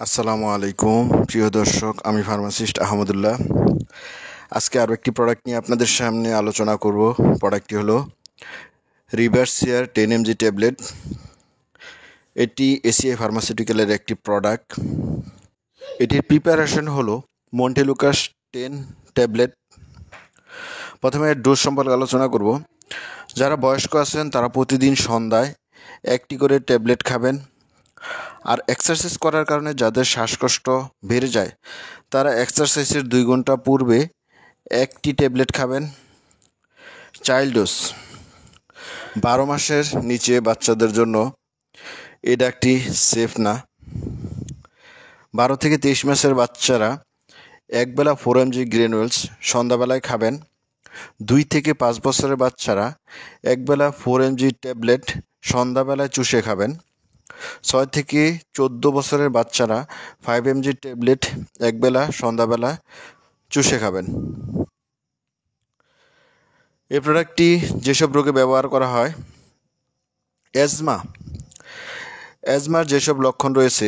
আসসালামু আলাইকুম প্রিয় দর্শক, আমি ফার্মাসিস্ট আহমদুল্লাহ। আজকে আরও একটি প্রোডাক্ট নিয়ে আপনাদের সামনে আলোচনা করব। প্রোডাক্টটি হলো রিভার্সিয়ার 10 mg ট্যাবলেট। এটি এসিআই ফার্মাসিউটিক্যালের একটি প্রোডাক্ট। এটির প্রিপারেশন হলো মন্টেলুকাস 10 ট্যাবলেট। প্রথমে এর ডোজ সম্পর্কে আলোচনা করব। যারা বয়স্ক আছেন তারা প্রতিদিন সন্ধ্যায় একটি করে ট্যাবলেট খাবেন। আর এক্সারসাইজ করার কারণে যাদের শ্বাসকষ্ট বেড়ে যায় তারা এক্সারসাইজের 2 ঘন্টা পূর্বে একটি ট্যাবলেট খাবেন। চাইল্ড ডোজ 12 মাসের নিচে বাচ্চাদের জন্য এটা একটি সেফ না। 12 থেকে 23 মাসের বাচ্চারা একবেলা 4 mg গ্রেনুয়েলস সন্ধ্যাবেলায় খাবেন। 2 থেকে 5 বছরের বাচ্চারা একবেলা 4 mg ট্যাবলেট সন্ধ্যাবেলায় চুষে খাবেন। 6 থেকে 14 বছরের বাচ্চারা 5 mg ট্যাবলেট একবেলা সন্ধ্যাবেলা চুষে খাবেন। এই প্রোডাক্টটি যেসব রোগে ব্যবহার করা হয়, অ্যাজমার যেসব লক্ষণ রয়েছে,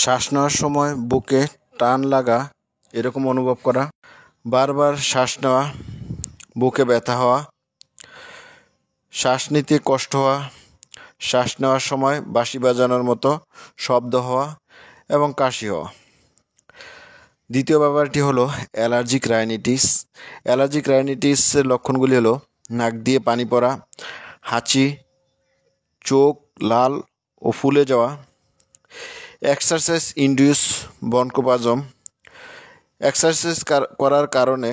শ্বাস নেওয়ার সময় বুকে টান লাগা এরকম অনুভব করা, বারবার শ্বাস নেওয়া, বুকে ব্যথা হওয়া, শ্বাস নিতে কষ্ট হওয়া, শ্বাস নেওয়ার সময় বাঁশি বাজানোর মতো শব্দ হওয়া এবং কাশি হওয়া। দ্বিতীয় ব্যাপারটি হলো অ্যালার্জিক রাইনিটিস। অ্যালার্জিক রাইনিটিসের লক্ষণগুলি হলো নাক দিয়ে পানি পড়া, হাঁচি, চোখ লাল ও ফুলে যাওয়া, এক্সারসাইজ ইনডিউস ব্রঙ্কোস্পাজম। এক্সারসাইজ করার কারণে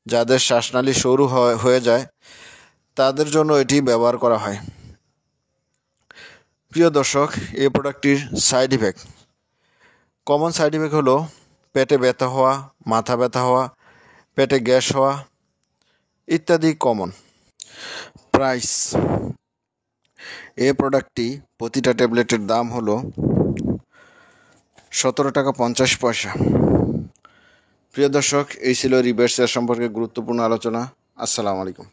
যাদের শ্বাসনালী সরু হয়ে যায় তাদের জন্য এটি ব্যবহার করা হয়। প্রিয় দর্শক, এই প্রোডাক্টটির side effect, common side effect হলো পেটে ব্যথা হওয়া, মাথা ব্যথা হওয়া, পেটে গ্যাস হওয়া ইত্যাদি কমন। প্রাইস, এই প্রোডাক্টটি প্রতিটা ট্যাবলেটের দাম হলো 17 টাকা 50 পয়সা। প্রিয় দর্শক, এই ছিল রিভার্সিয়ার সম্পর্কে গুরুত্বপূর্ণ আলোচনা। আসসালামু আলাইকুম।